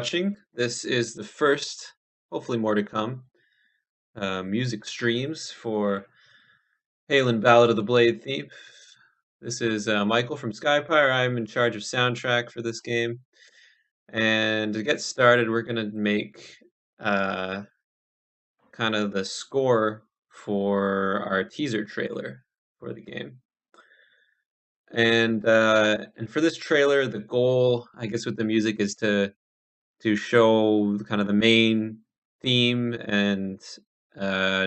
watching. This is the first, hopefully more to come, music streams for Halen Ballad of the Blade theme. This is Michael from SkyPyre. I'm in charge of soundtrack for this game. And to get started, we're going to make kind of the score for our teaser trailer for the game. And for this trailer, the goal, I guess, with the music is to show kind of the main theme and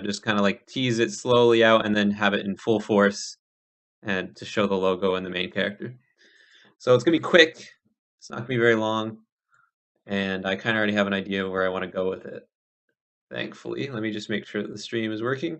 just kind of like tease it slowly out and then have it in full force and to show the logo and the main character. So it's gonna be quick. It's not gonna be very long, and I kind of already have an idea of where I want to go with it. Thankfully, let me just make sure that the stream is working.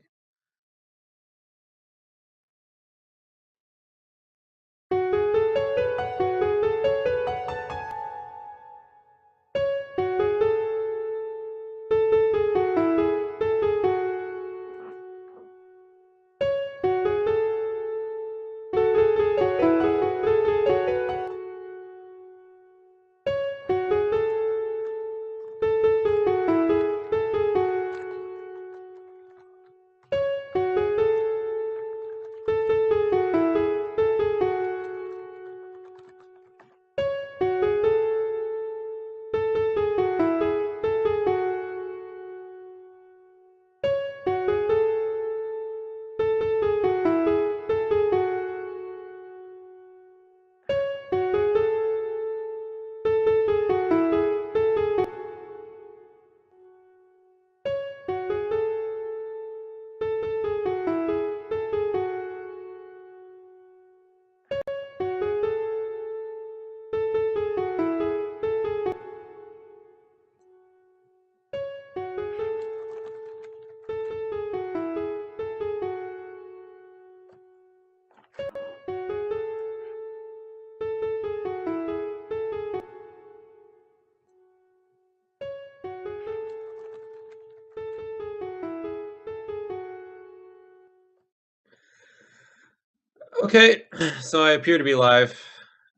Okay, so I appear to be live,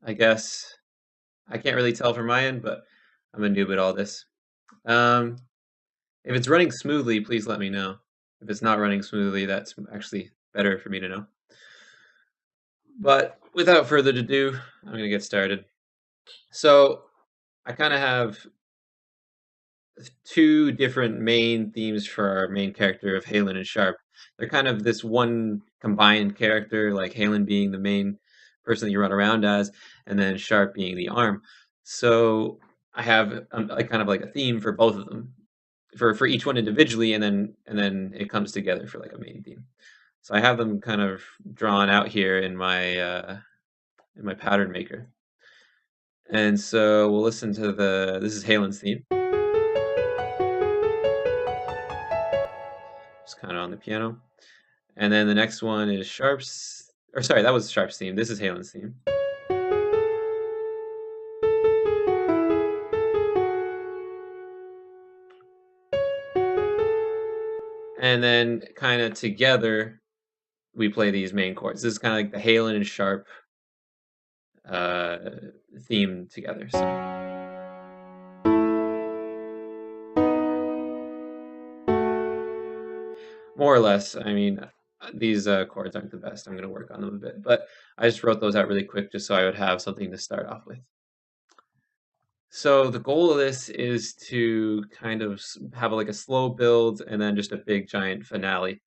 I guess. I can't really tell from my end, but I'm a noob at all this. If it's running smoothly, please let me know. If it's not running smoothly, that's actually better for me to know. But without further ado, I'm going to get started. So I kind of have two different main themes for our main character of Halen and Sharp. They're kind of this one combined character, like Halen being the main person that you run around as, and then Sharp being the arm. So I have kind of like a theme for both of them, for each one individually, and then it comes together for like a main theme. So I have them kind of drawn out here in my pattern maker. And so we'll listen to this is Halen's theme. Just kind of on the piano. And then the next one is Sharp's, or sorry, that was Sharp's theme. This is Halen's theme. And then kind of together, we play these main chords. This is kind of like the Halen and Sharp theme together. So. More or less, I mean, these chords aren't the best. I'm going to work on them a bit, but I just wrote those out really quick just so I would have something to start off with. So the goal of this is to kind of have like a slow build and then just a big giant finale.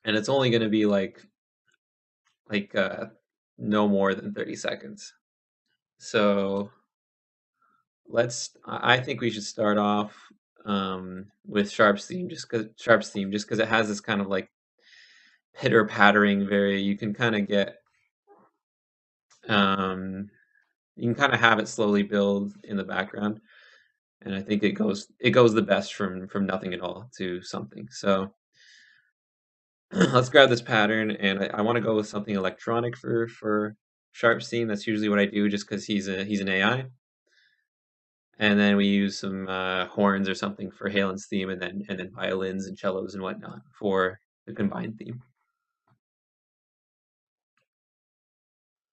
And it's only going to be like no more than 30 seconds. So I think we should start off with Sharp's theme just because it has this kind of like pitter pattering, you can kind of get you can kind of have it slowly build in the background, and I think it goes the best from nothing at all to something. So let's grab this pattern, and I want to go with something electronic for Sharp's theme. That's usually what I do, just because he's an AI. And then we use some horns or something for Halen's theme, and then violins and cellos and whatnot for the combined theme.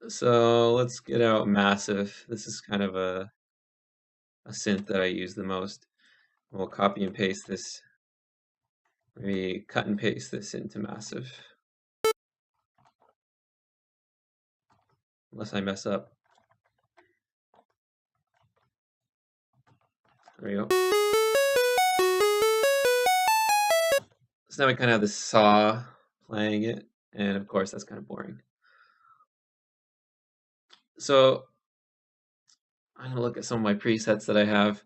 So let's get out Massive. This is kind of a a synth that I use the most. We'll copy and paste this, maybe cut and paste this into Massive. Unless I mess up. There we go. So now we kind of have this saw playing it, and of course that's kind of boring. So I'm gonna look at some of my presets that I have.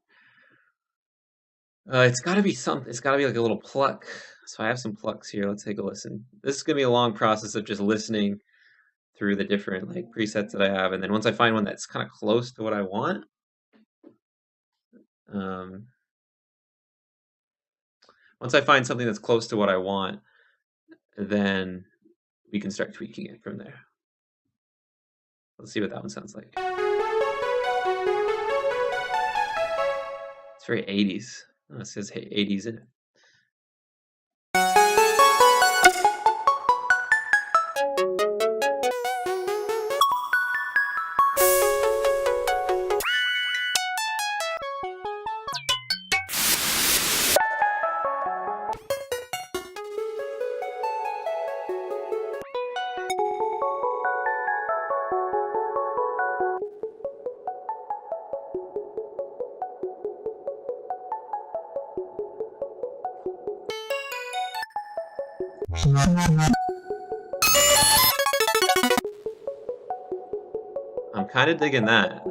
It's got to be something. It's got to be like a little pluck. So I have some plucks here. Let's take a listen. This is gonna be a long process of just listening through the different like presets that I have, and then once I find one that's kind of close to what I want, once I find something that's close to what I want, then we can start tweaking it from there. Let's see what that one sounds like. It's very 80s. Oh, it says 80s in it. I'm kind of digging that.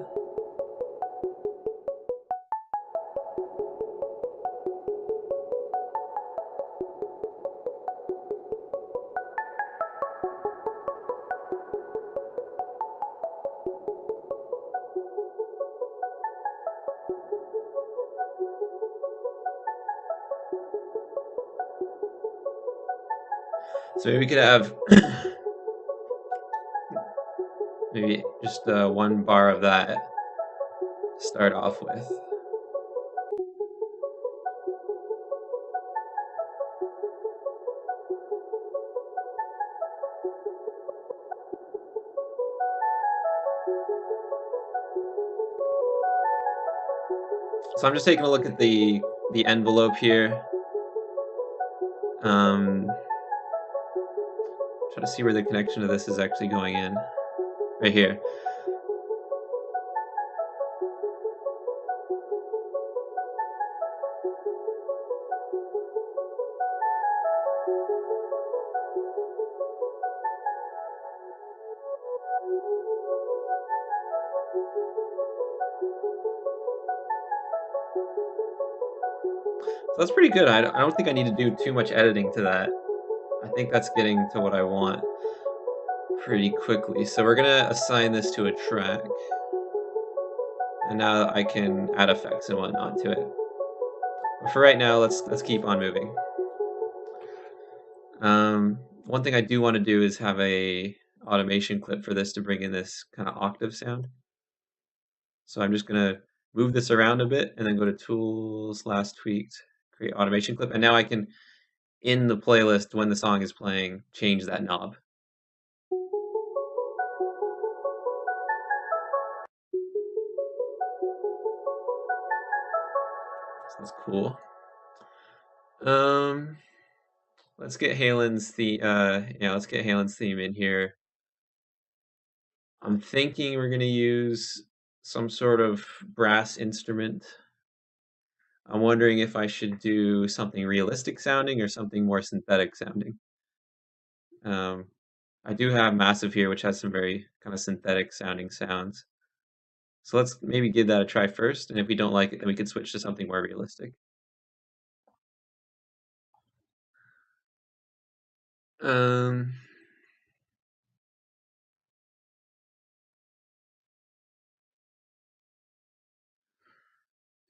So maybe we could have maybe just one bar of that to start off with. So I'm just taking a look at the envelope here. Try to see where the connection to this is actually going in. Right here. So that's pretty good. I don't think I need to do too much editing to that. I think that's getting to what I want pretty quickly. So we're gonna assign this to a track. And now I can add effects and whatnot to it. But for right now, let's keep on moving. One thing I do want to do is have a automation clip for this to bring in this kind of octave sound. So I'm just gonna move this around a bit and then go to Tools, Last Tweaked, create automation clip, and now I can, in the playlist when the song is playing, change that knob. So that's cool. Let's get Halen's let's get Halen's theme in here. I'm thinking we're gonna use some sort of brass instrument. I'm wondering if I should do something realistic sounding or something more synthetic sounding. I do have Massive here, which has some very kind of synthetic sounding sounds. So let's maybe give that a try first, and if we don't like it, then we can switch to something more realistic.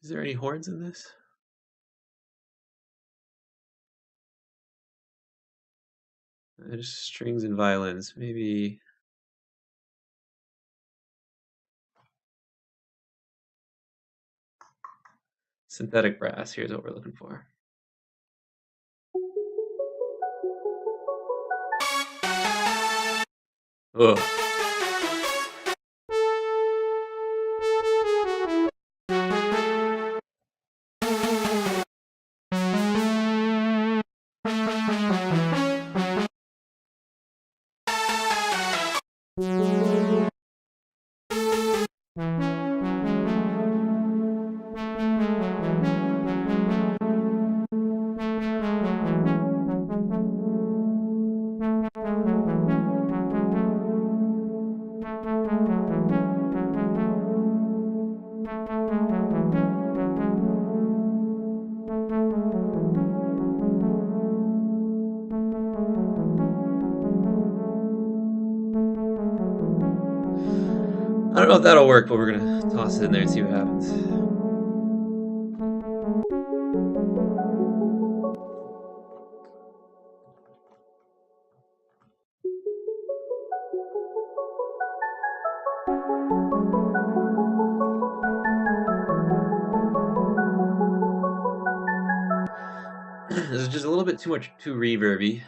Is there any horns in this? Just strings and violins, maybe. Synthetic brass, here's what we're looking for. Oh. I don't know if that'll work, but we're gonna toss it in there and see what happens. This is just a little bit too reverby.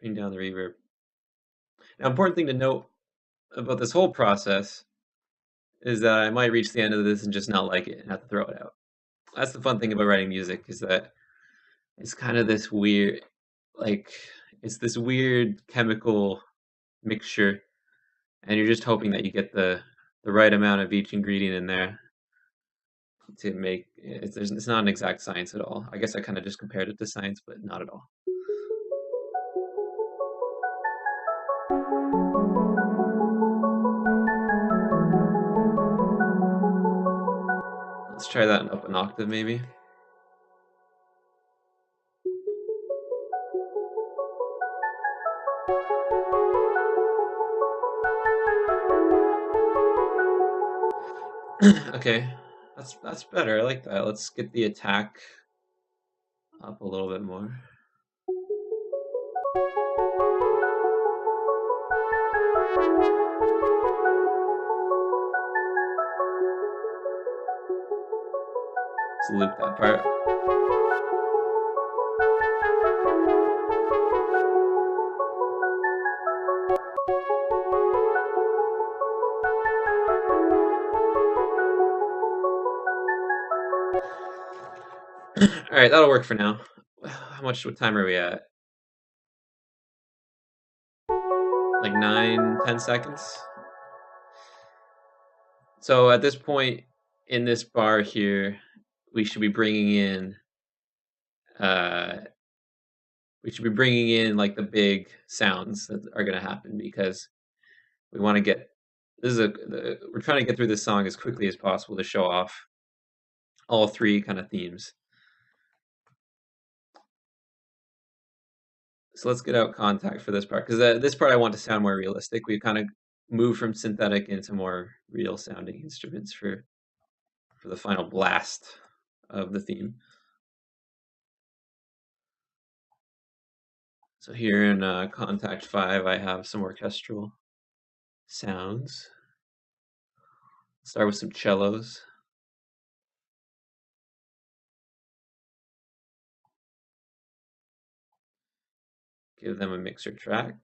Bring down the reverb. Now, important thing to note about this whole process is that I might reach the end of this and just not like it and have to throw it out. That's the fun thing about writing music, is that it's kind of this weird, like, it's this weird chemical mixture, and you're just hoping that you get the right amount of each ingredient in there to make it's not an exact science at all. I guess I kind of just compared it to science, but not at all. Let's try that up an octave, maybe. Okay, that's better. I like that. Let's get the attack up a little bit more. Let's loop that part. All right, that'll work for now. What time are we at? Like 9, 10 seconds? So at this point in this bar here, we should be bringing in uh like the big sounds that are going to happen, because we want to get we're trying to get through this song as quickly as possible to show off all three kind of themes. So let's get out contact for this part, because this part I want to sound more realistic. We kind of move from synthetic into more real sounding instruments for the final blast of the theme. So here in Contact 5, I have some orchestral sounds. Start with some cellos. Give them a mixer track.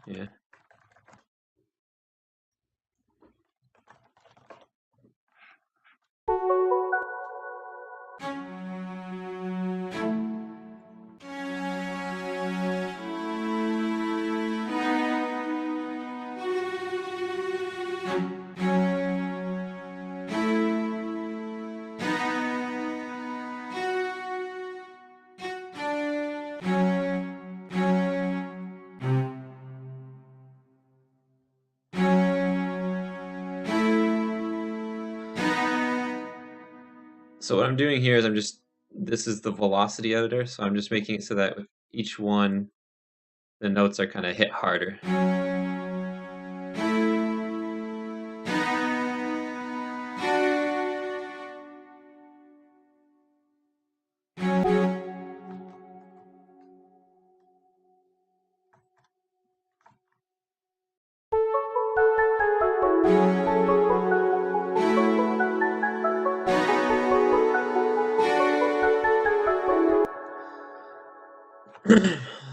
Yeah. So what I'm doing here is this is the velocity editor, so I'm just making it so that with each one, the notes are kind of hit harder.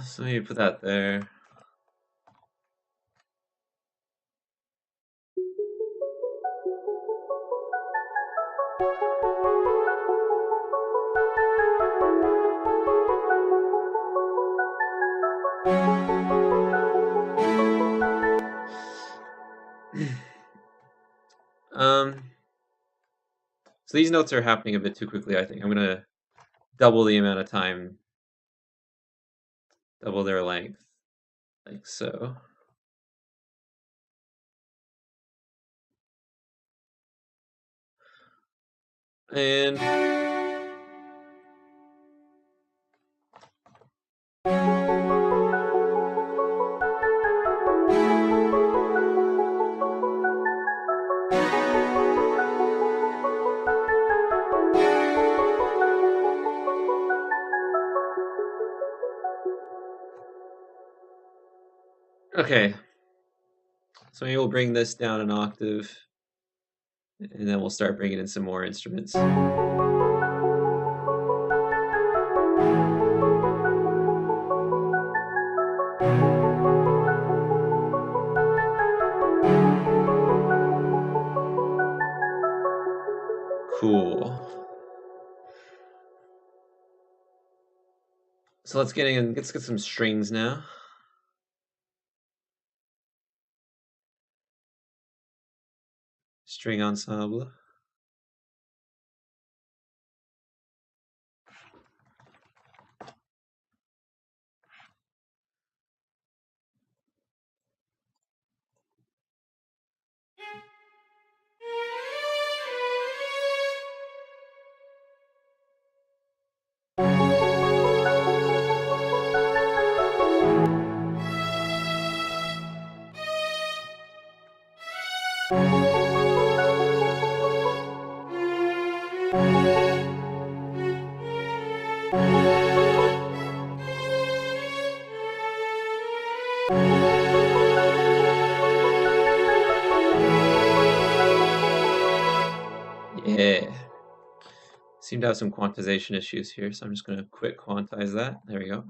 So maybe put that there. So these notes are happening a bit too quickly, I think. I'm gonna double the amount of time, double their length, like so. And okay, so maybe we'll bring this down an octave, and then we'll start bringing in some more instruments. Cool. So let's get some strings now. String ensemble. Yeah. Seem to have some quantization issues here, so I'm just going to quick quantize that. There we go.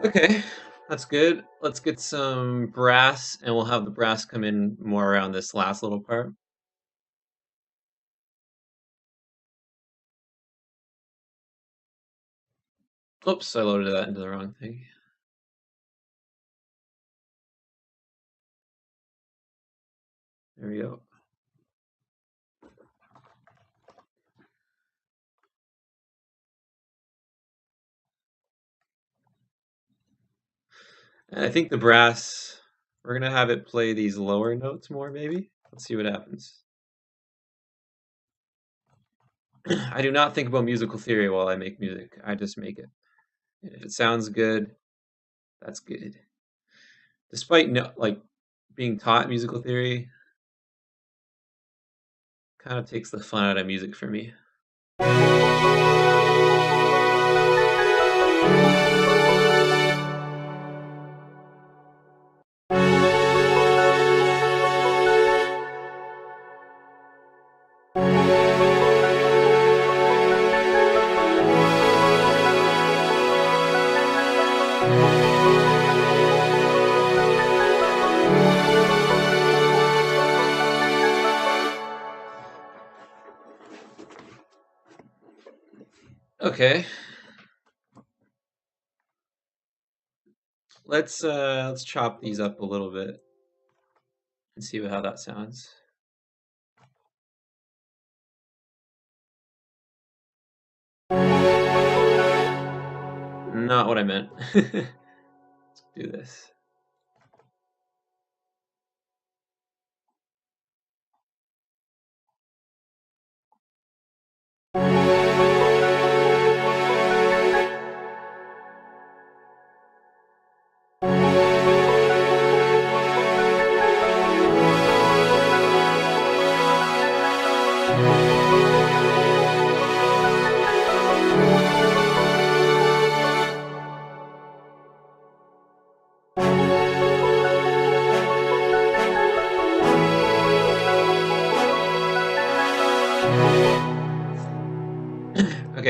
Okay, that's good. Let's get some brass, and we'll have the brass come in more around this last little part. Oops, I loaded that into the wrong thing. There we go. And I think the brass, we're gonna have it play these lower notes more, maybe. Let's see what happens. I do not think about musical theory while I make music. I just make it. And if it sounds good, that's good. Despite being taught musical theory, kind of takes the fun out of music for me. Okay. Let's chop these up a little bit and see how that sounds. Not what I meant. Let's do this.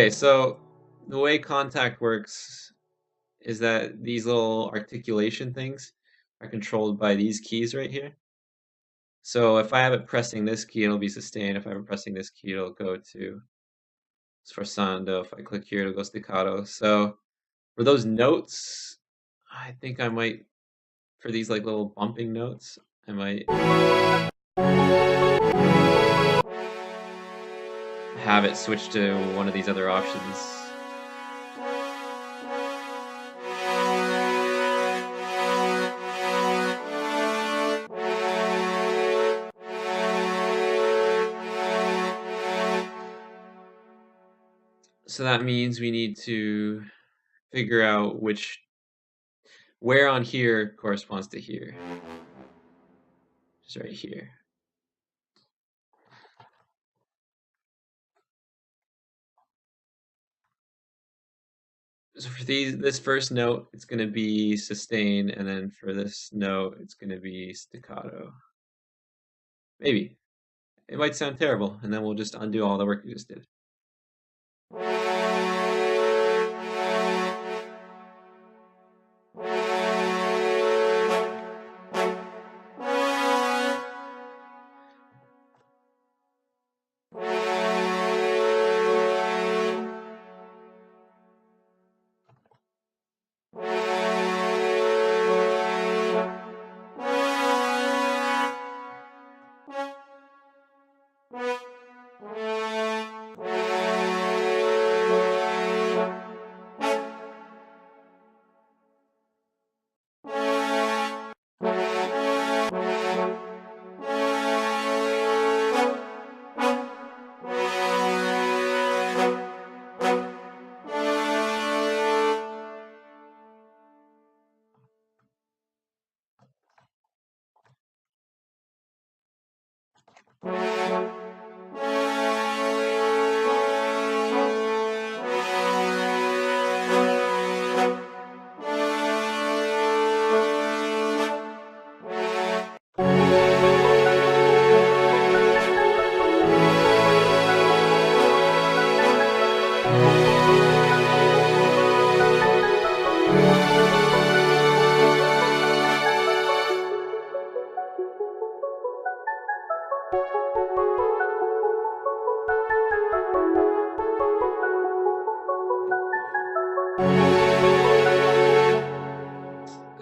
Okay, so the way contact works is that these little articulation things are controlled by these keys right here. So if I have it pressing this key, it'll be sustained. If I have it pressing this key, it'll go to sforzando. If I click here, it'll go staccato. So for those notes, I think I might, for these like little bumping notes, I might have it switch to one of these other options. So that means we need to figure out where on here corresponds to here. Just right here. So for this first note, it's going to be sustain, and then for this note, it's going to be staccato. Maybe. It might sound terrible, and then we'll just undo all the work we just did.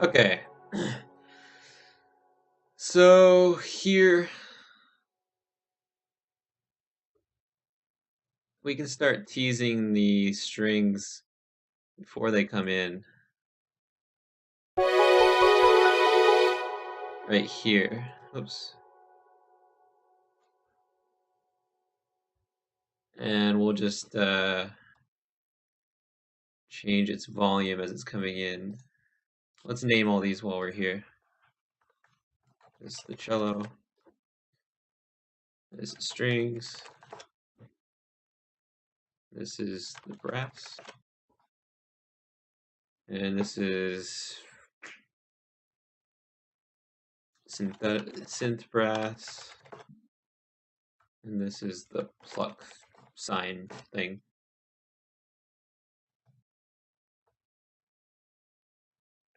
Okay. So here we can start teasing the strings before they come in. Right here. Oops. And we'll just change its volume as it's coming in. Let's name all these while we're here. This is the cello. This is strings. This is the brass. And this is synth brass. And this is the pluck sign thing.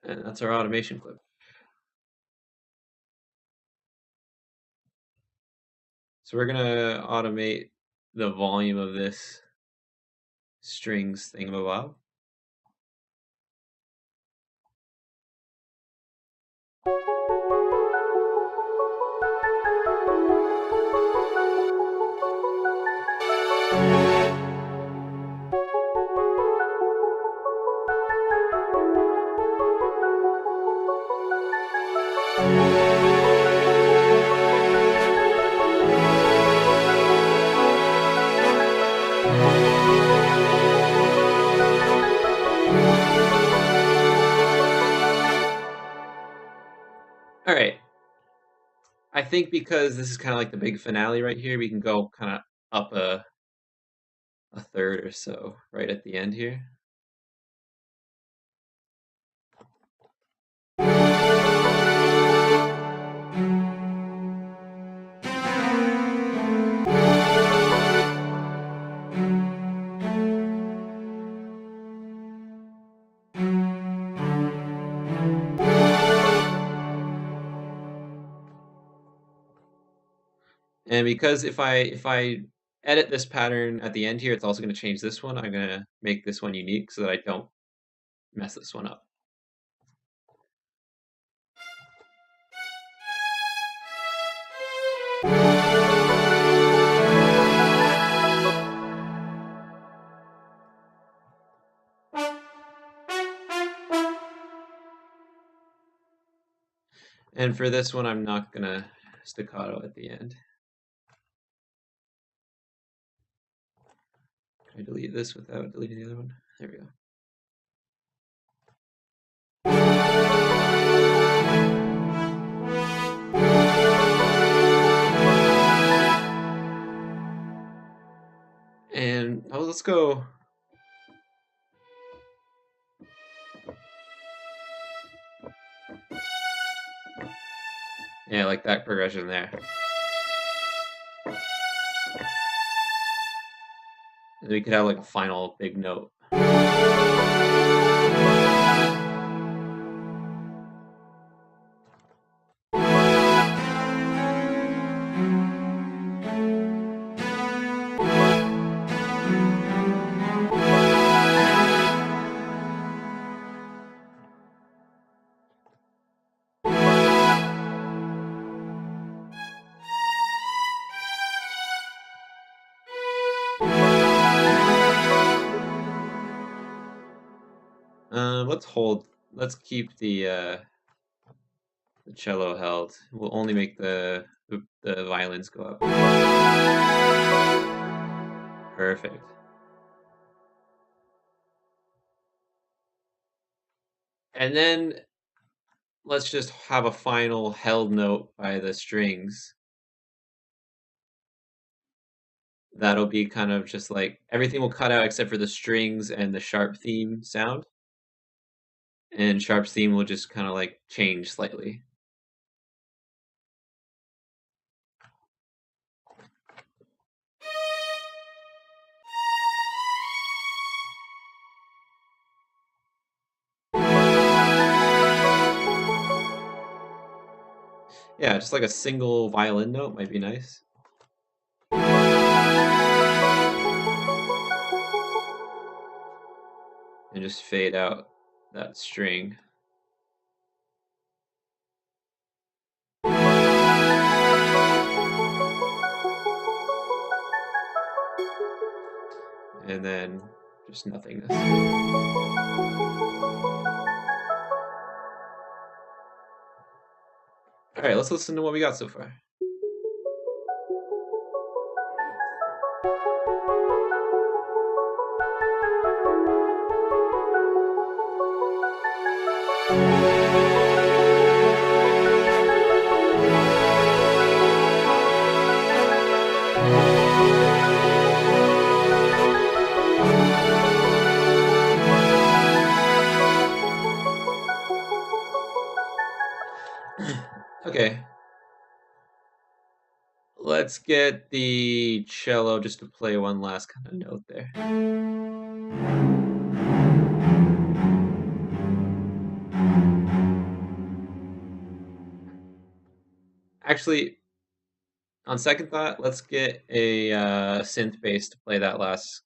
And that's our automation clip. So we're gonna automate the volume of this strings thingamabob. All right. I think because this is kind of like the big finale right here, we can go kind of up a third or so right at the end here. And because if I edit this pattern at the end here, it's also going to change this one. I'm going to make this one unique so that I don't mess this one up. And for this one, I'm not going to staccato at the end. Can I delete this without deleting the other one? There we go. And let's go. Yeah, like that progression there. And we could have like a final big note. Let's keep the cello held. We'll only make the violins go up. Perfect. And then let's just have a final held note by the strings. That'll be kind of just like everything will cut out except for the strings and the sharp theme sound. And sharp's theme will just kind of like change slightly. Yeah, just like a single violin note might be nice. And just fade out that string. And then just nothingness. All right, let's listen to what we got so far. Okay. Let's get the cello just to play one last kind of note there. Actually, on second thought, let's get a synth bass to play that last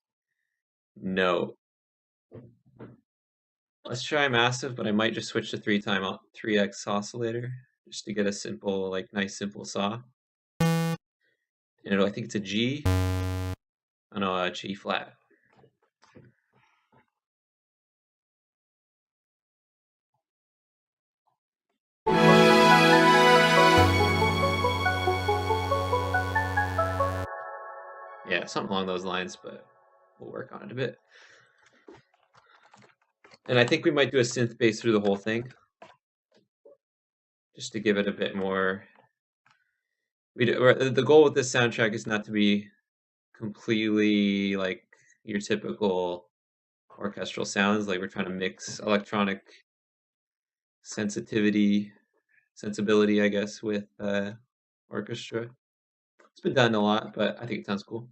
note. Let's try massive, but I might just switch to 3x oscillator just to get a simple, like nice simple saw. And I think it's a G. Oh no, a G flat. Yeah, something along those lines, but we'll work on it a bit. And I think we might do a synth bass through the whole thing, just to give it a bit more. The goal with this soundtrack is not to be completely like your typical orchestral sounds. Like we're trying to mix electronic sensibility, I guess, with orchestra. It's been done a lot, but I think it sounds cool.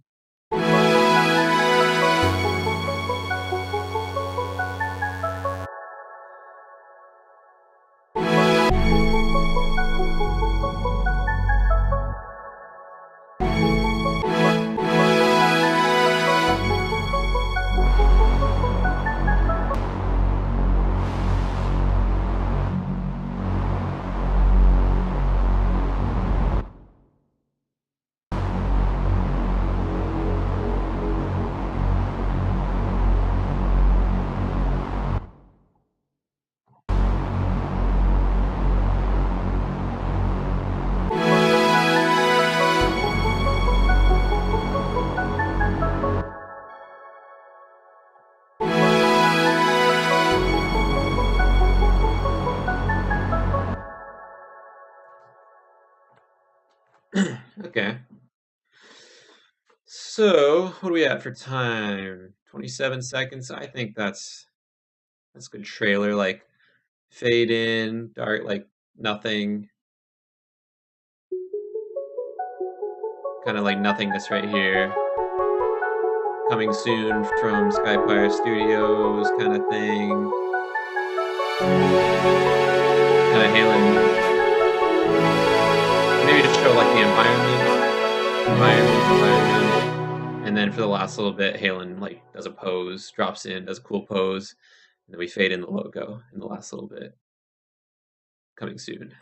Okay. So, what are we at for time? 27 seconds. I think that's a good trailer. Like fade in, dark, like nothing. Kind of like nothingness right here. Coming soon from SkyPyre Studios, kind of thing. Kind of hailing. Maybe just show like the environment, and then for the last little bit, Halen like does a pose, drops in, does a cool pose, and then we fade in the logo in the last little bit. Coming soon.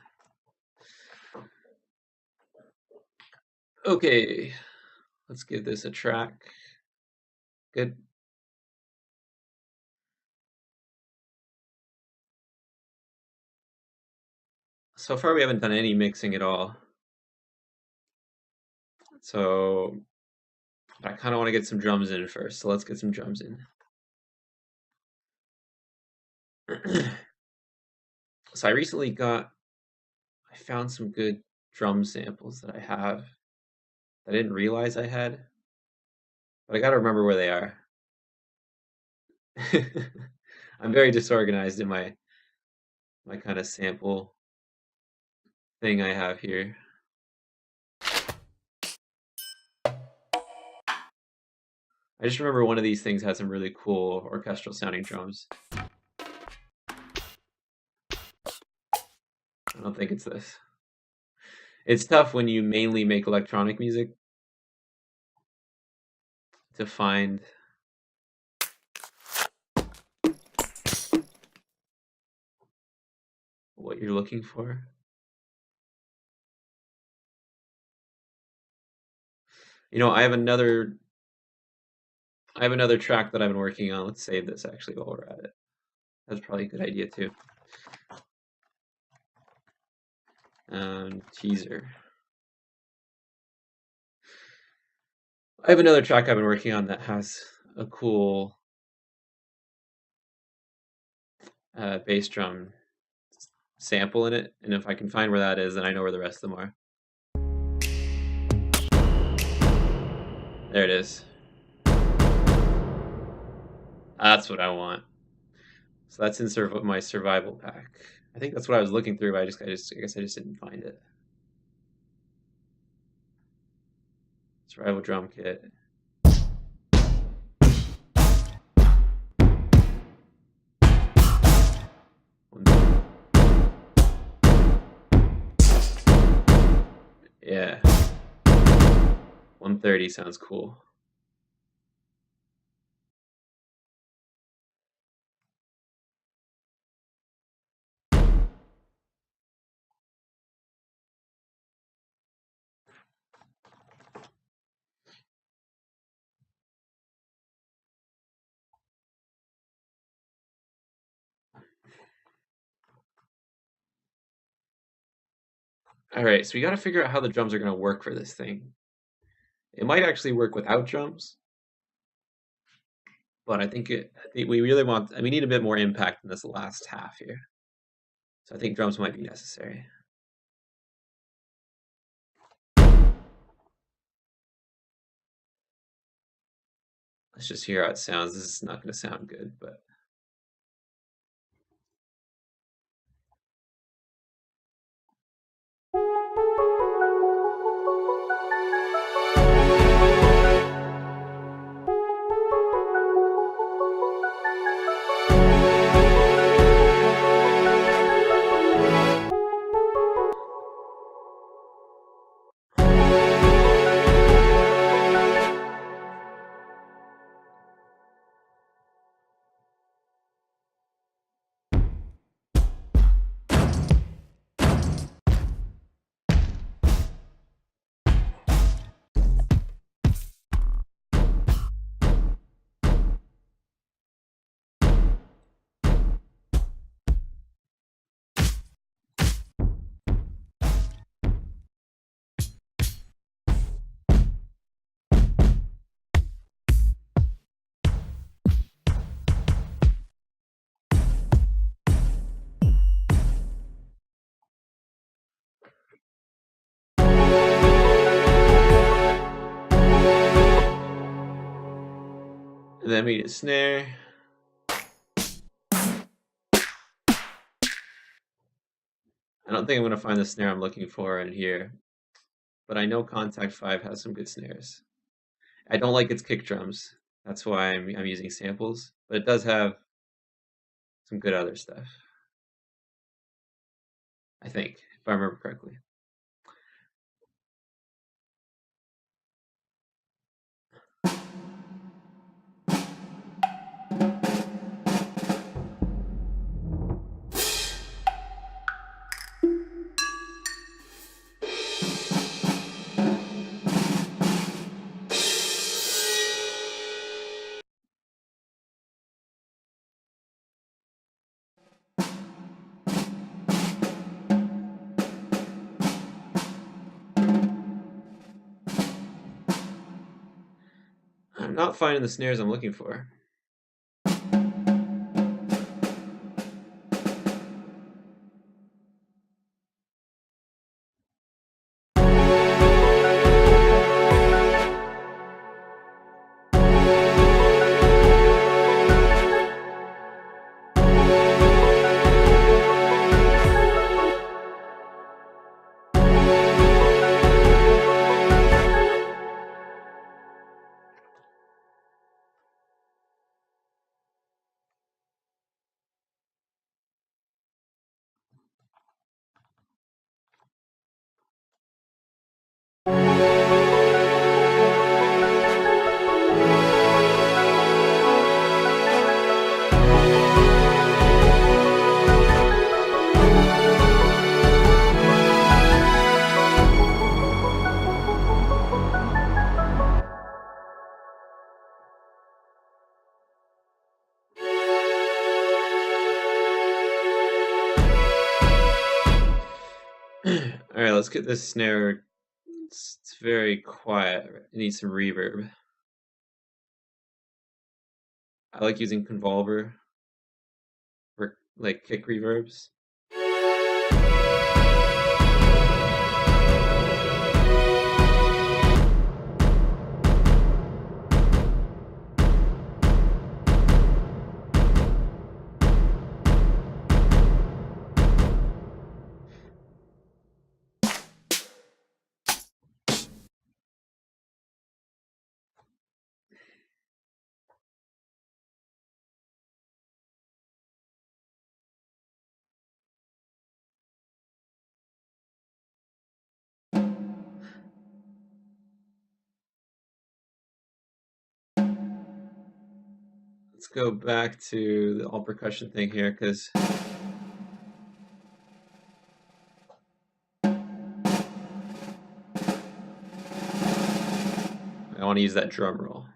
Okay, let's give this a track. Good. So far, we haven't done any mixing at all. So I kind of want to get some drums in first. So let's get some drums in. So I found some good drum samples that I have that I didn't realize I had, but I got to remember where they are. I'm very disorganized in my kind of sample thing I have here. I just remember one of these things had some really cool orchestral sounding drums. I don't think it's this. It's tough when you mainly make electronic music to find what you're looking for. You know, I have another track that I've been working on. Let's save this actually while we're at it. That's probably a good idea too. Teaser. I have another track I've been working on that has a cool bass drum sample in it, and if I can find where that is, then I know where the rest of them are. There it is. That's what I want. So that's in my survival pack. I think that's what I was looking through, but I guess I just didn't find it. Survival drum kit. Yeah. 130 sounds cool. All right, so we got to figure out how the drums are going to work for this thing. It might actually work without drums, but I think we really want. We need a bit more impact in this last half here. So I think drums might be necessary. Let's just hear how it sounds. This is not going to sound good, but. And then we need a snare. I don't think I'm going to find the snare I'm looking for in here, but I know Contact 5 has some good snares. I don't like its kick drums. That's why I'm using samples, but it does have some good other stuff. I think, if I remember correctly. I'm not finding the snares I'm looking for. All right, let's get this snare. It's very quiet. It needs some reverb. I like using Convolver for like kick reverbs. Let's go back to the all percussion thing here because I want to use that drum roll.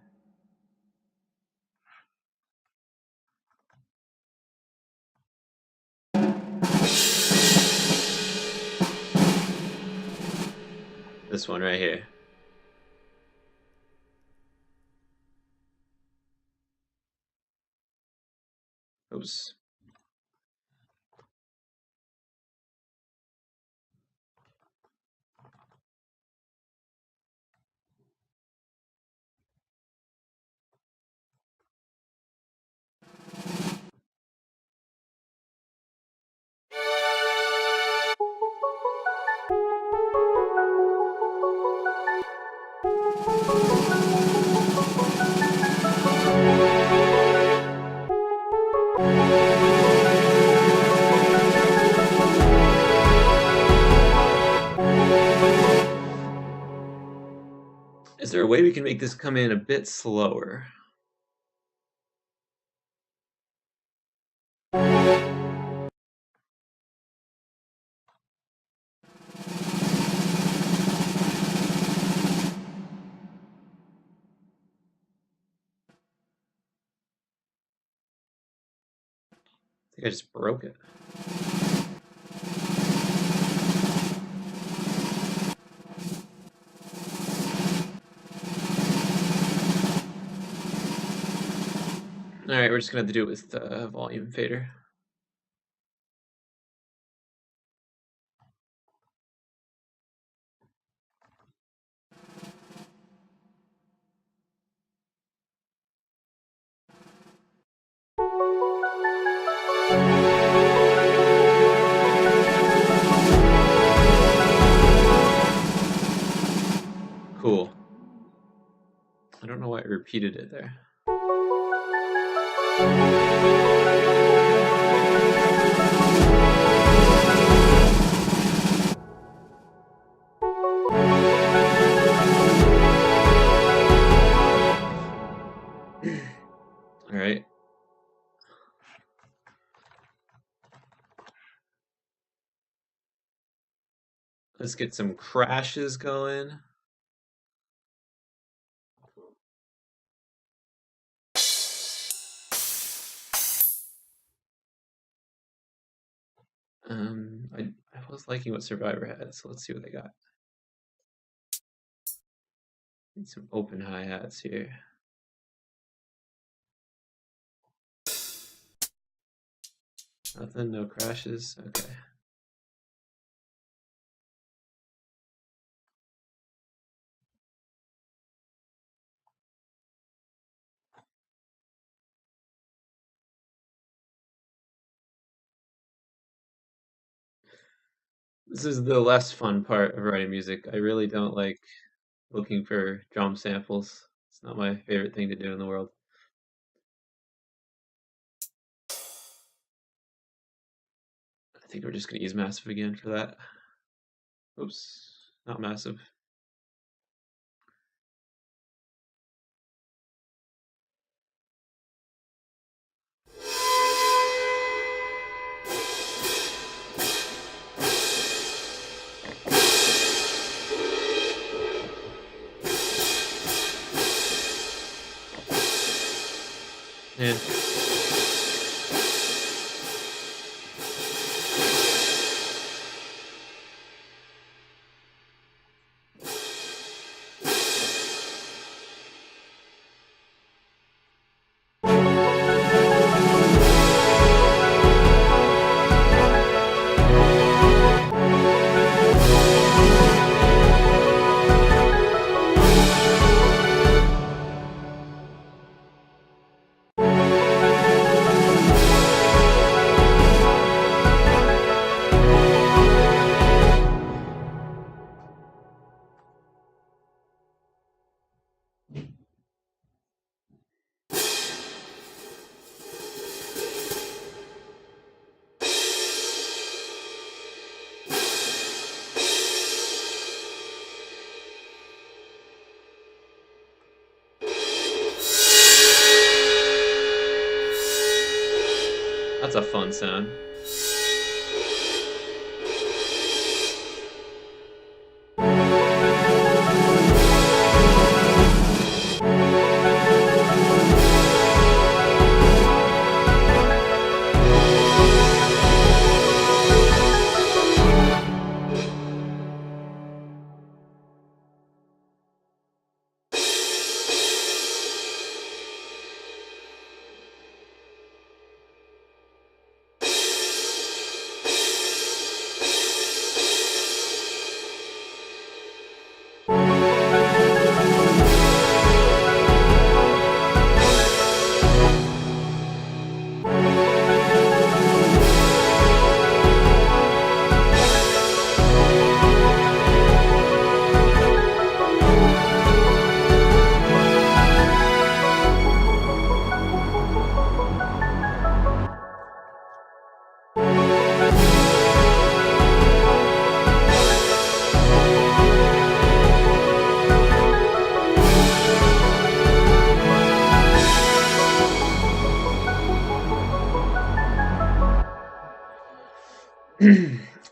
This one right here. Oops. Is there a way we can make this come in a bit slower? I think I just broke it. All right, we're just gonna have to do it with the volume fader. repeated it there. All right. Let's get some crashes going. I was liking what Survivor had, so let's see what they got. Need some open hi-hats here. Nothing, no crashes. Okay. This is the less fun part of writing music. I really don't like looking for drum samples. It's not my favorite thing to do in the world. I think we're just going to use massive again for that. Oops, not massive. Yeah. That's a fun sound.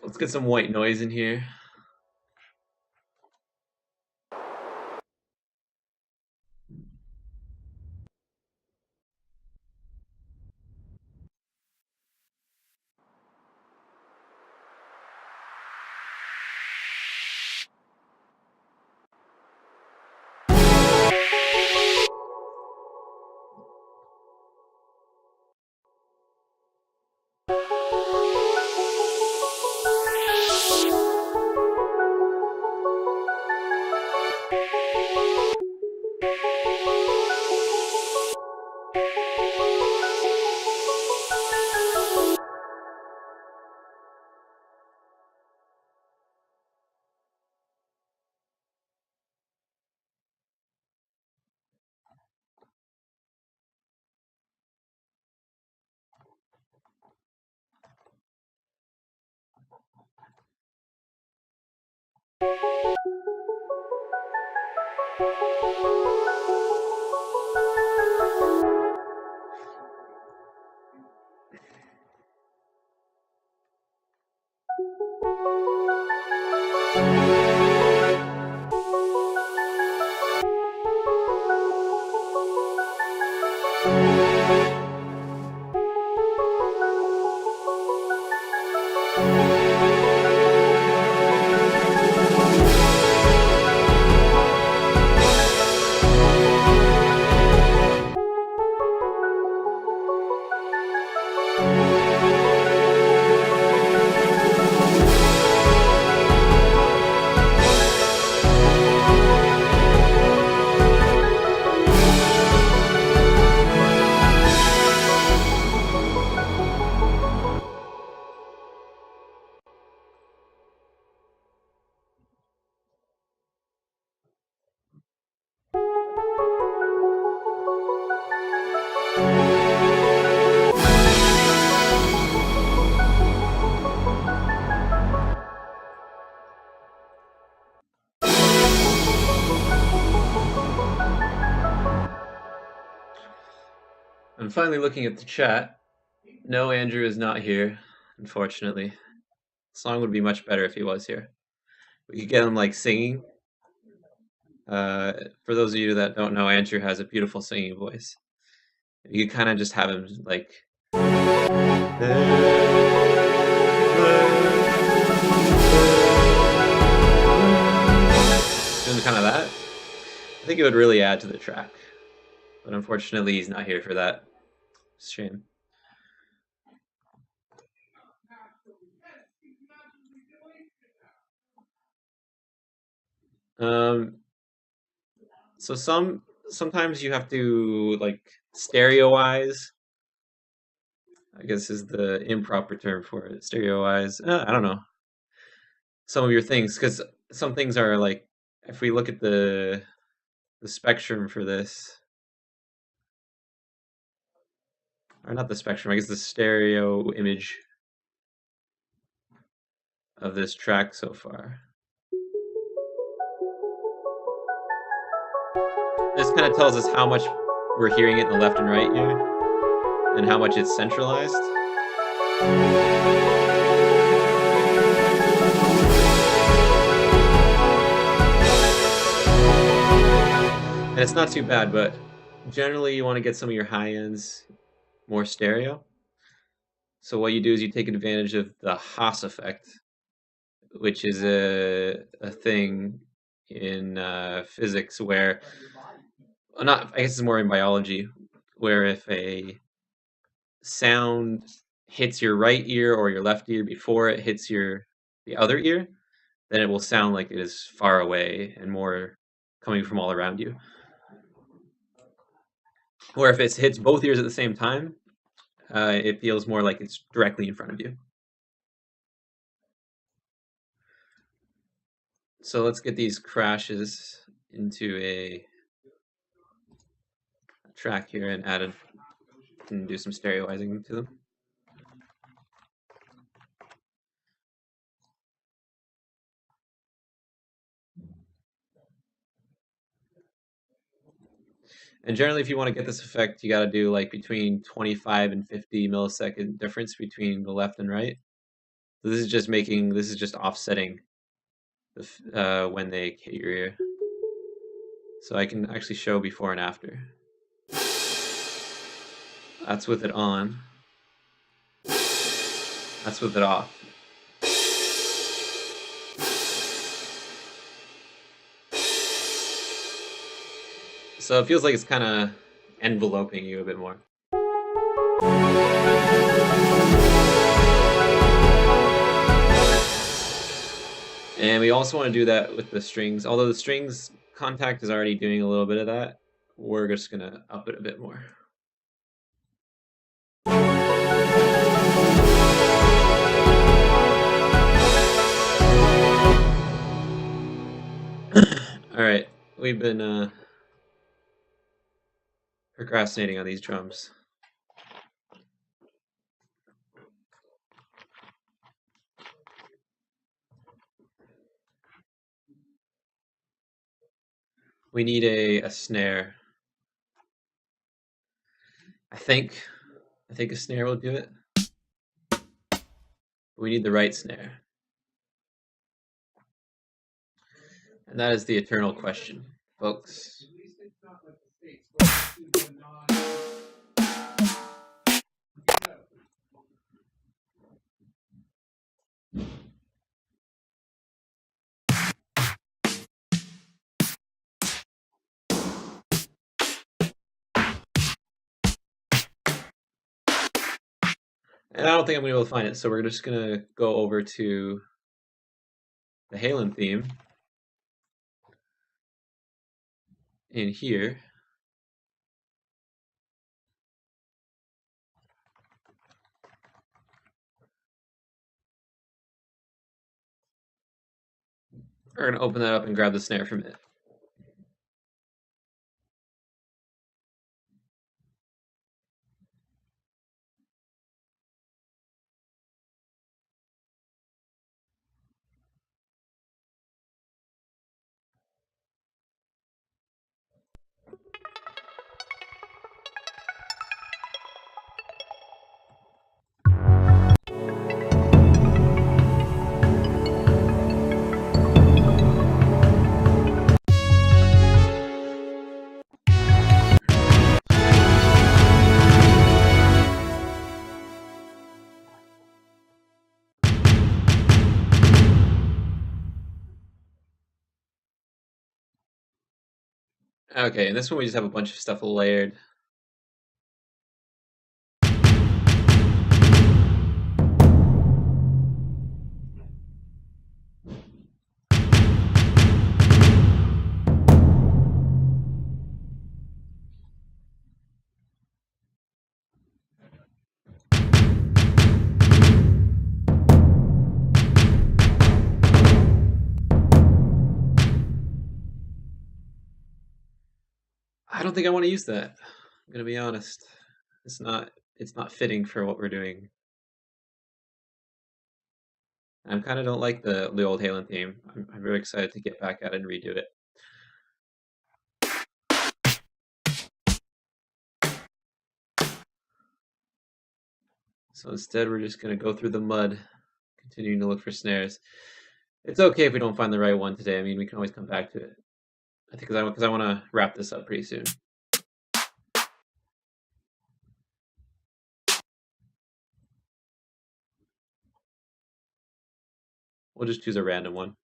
Let's get some white noise in here. I'm finally looking at the chat. No, Andrew is not here, unfortunately. The song would be much better if he was here. We could get him like singing. For those of you that don't know, Andrew has a beautiful singing voice. You could kind of just have him like doing kind of that. I think it would really add to the track. But unfortunately, he's not here for that. It's a shame. So sometimes you have to like stereoize. I guess is the improper term for it. Stereoize. I don't know. Some of your things, because some things are like, if we look at the spectrum for this, or not the spectrum, I guess the stereo image of this track so far. This kind of tells us how much we're hearing it in the left and right ear, and how much it's centralized. And it's not too bad, but generally you want to get some of your high ends more stereo. So what you do is you take advantage of the Haas effect, which is a thing in physics where, not, I guess it's more in biology, where if a sound hits your right ear or your left ear before it hits the other ear, then it will sound like it is far away and more coming from all around you. Or if it hits both ears at the same time, it feels more like it's directly in front of you. So let's get these crashes into a track here and and do some stereoizing to them. And generally, if you want to get this effect, you got to do like between 25 and 50 millisecond difference between the left and right. So this is just offsetting when they hit your ear. So I can actually show before and after. That's with it on. That's with it off. So it feels like it's kind of enveloping you a bit more. And we also want to do that with the strings. Although the strings contact is already doing a little bit of that, we're just going to up it a bit more. All right, we've been procrastinating on these drums. We need a snare. I think a snare will do it. But we need the right snare. And that is the eternal question, folks. And I don't think I'm going to be able to find it, so we're just going to go over to the Halen theme in here. We're going to open that up and grab the snare from it. Okay, and this one we just have a bunch of stuff layered. I don't think I want to use that. I'm gonna be honest. It's not fitting for what we're doing. I kind of don't like the old Halen theme. I'm very excited to get back at it and redo it. So instead, we're just gonna go through the mud, continuing to look for snares. It's okay if we don't find the right one today. I mean, we can always come back to it. I think because I want to wrap this up pretty soon. We'll just choose a random one.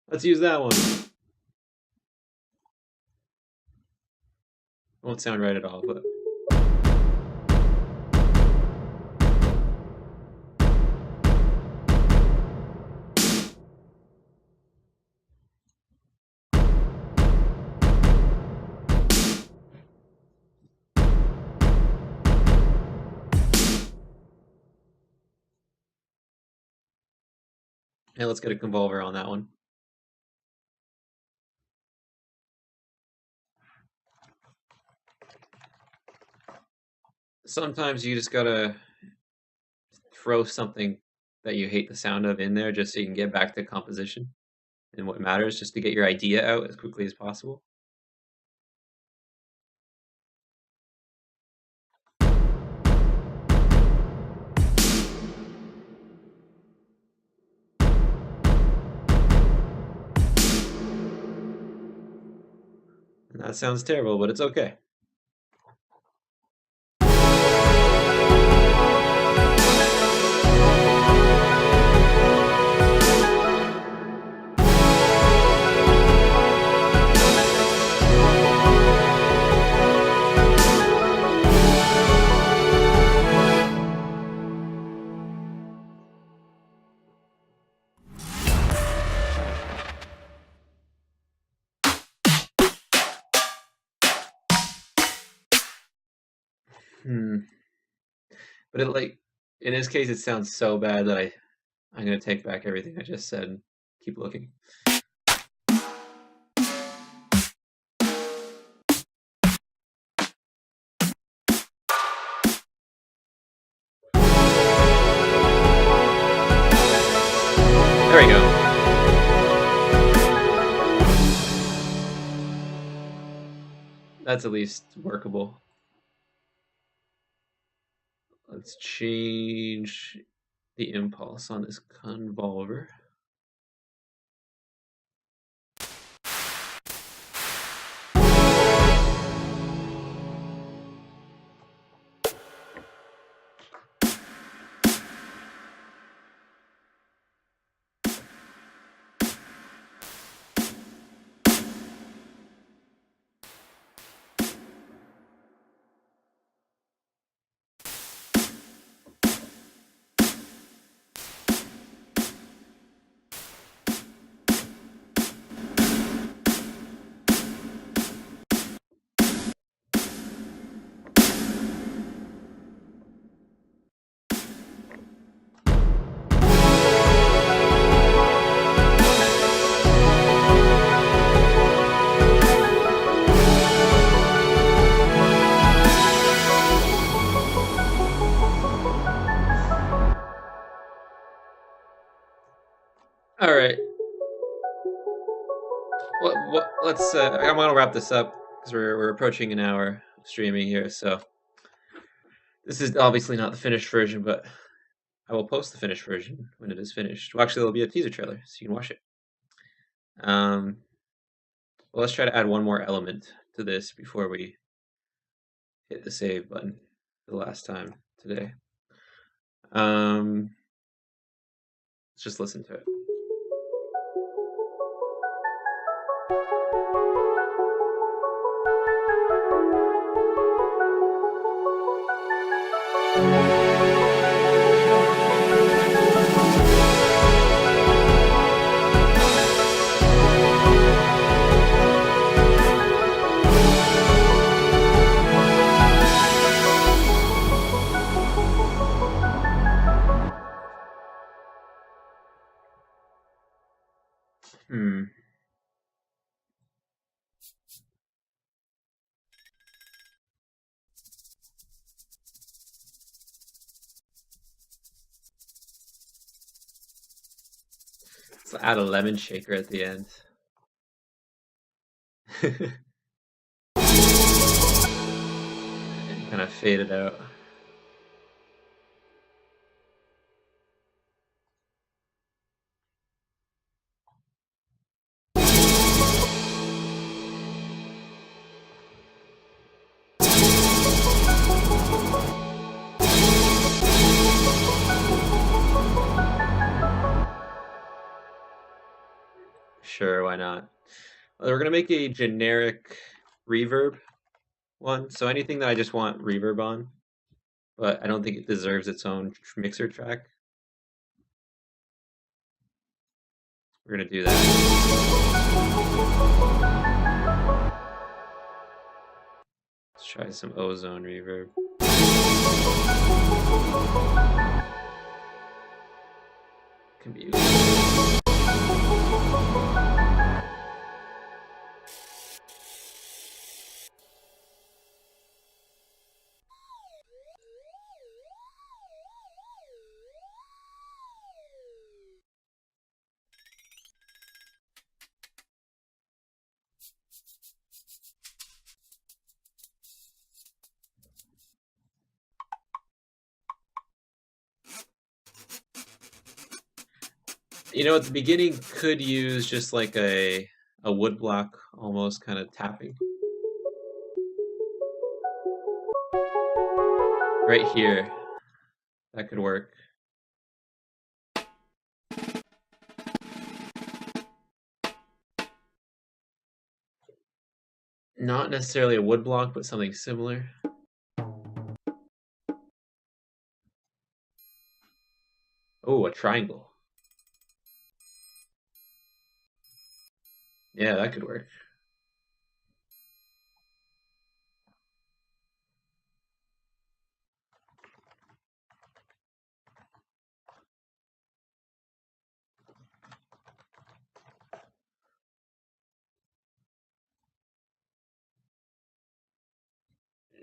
Let's use that one. Won't sound right at all, but yeah, let's get a convolver on that one. Sometimes you just gotta throw something that you hate the sound of in there just so you can get back to composition and what matters, just to get your idea out as quickly as possible. And that sounds terrible, but it's okay. But in this case, it sounds so bad that I'm gonna take back everything I just said and keep looking. That's at least workable. Let's change the impulse on this convolver. All right. Let's. I'm gonna wrap this up because we're approaching an hour of streaming here. So this is obviously not the finished version, but I will post the finished version when it is finished. Well, actually, there'll be a teaser trailer, so you can watch it. Well, let's try to add one more element to this before we hit the save button for the last time today. Let's just listen to it. Let's add a lemon shaker at the end. And kind of fade it out. Sure, why not? We're gonna make a generic reverb one. So anything that I just want reverb on, but I don't think it deserves its own mixer track. We're gonna do that. Let's try some ozone reverb. Can be at the beginning could use just like a wood block almost kind of tapping. Right here. That could work. Not necessarily a wood block, but something similar. Oh, a triangle. Yeah, that could work.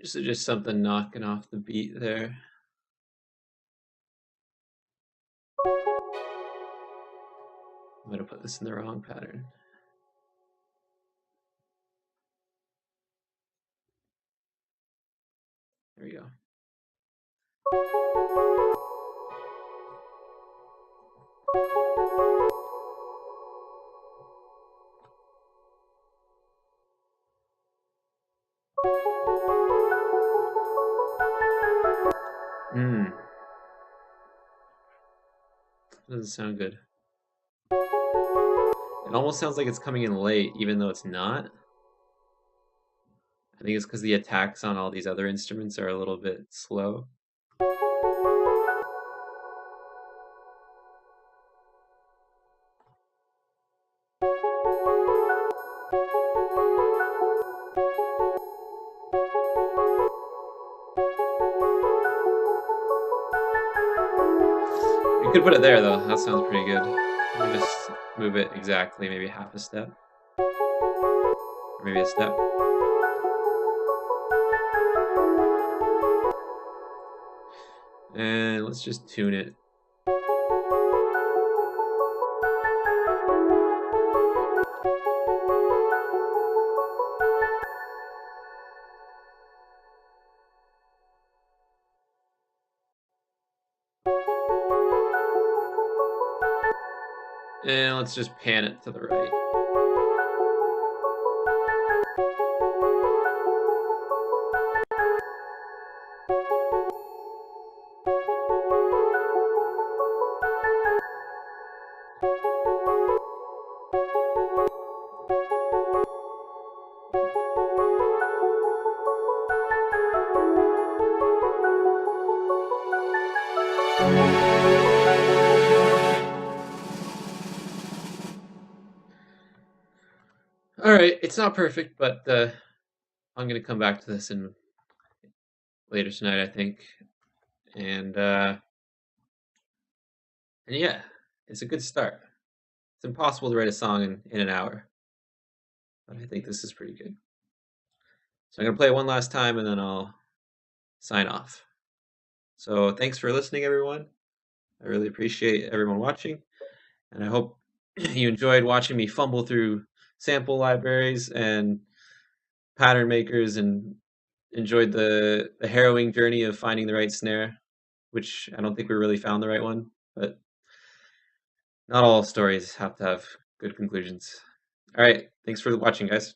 Just something knocking off the beat there. I'm gonna put this in the wrong pattern. we go. Doesn't sound good. It almost sounds like it's coming in late, even though it's not. I think it's because the attacks on all these other instruments are a little bit slow. You could put it there, though. That sounds pretty good. Let me just move it exactly, maybe half a step. Or maybe a step. And let's just tune it. And let's just pan it to the right. All right, it's not perfect, but I'm gonna come back to this in later tonight, I think. And yeah, it's a good start. It's impossible to write a song in an hour, but I think this is pretty good. So I'm gonna play it one last time, and then I'll sign off. So thanks for listening, everyone. I really appreciate everyone watching, and I hope you enjoyed watching me fumble through sample libraries and pattern makers and enjoyed the harrowing journey of finding the right snare, which I don't think we really found the right one, but not all stories have to have good conclusions. All right, thanks for watching, guys.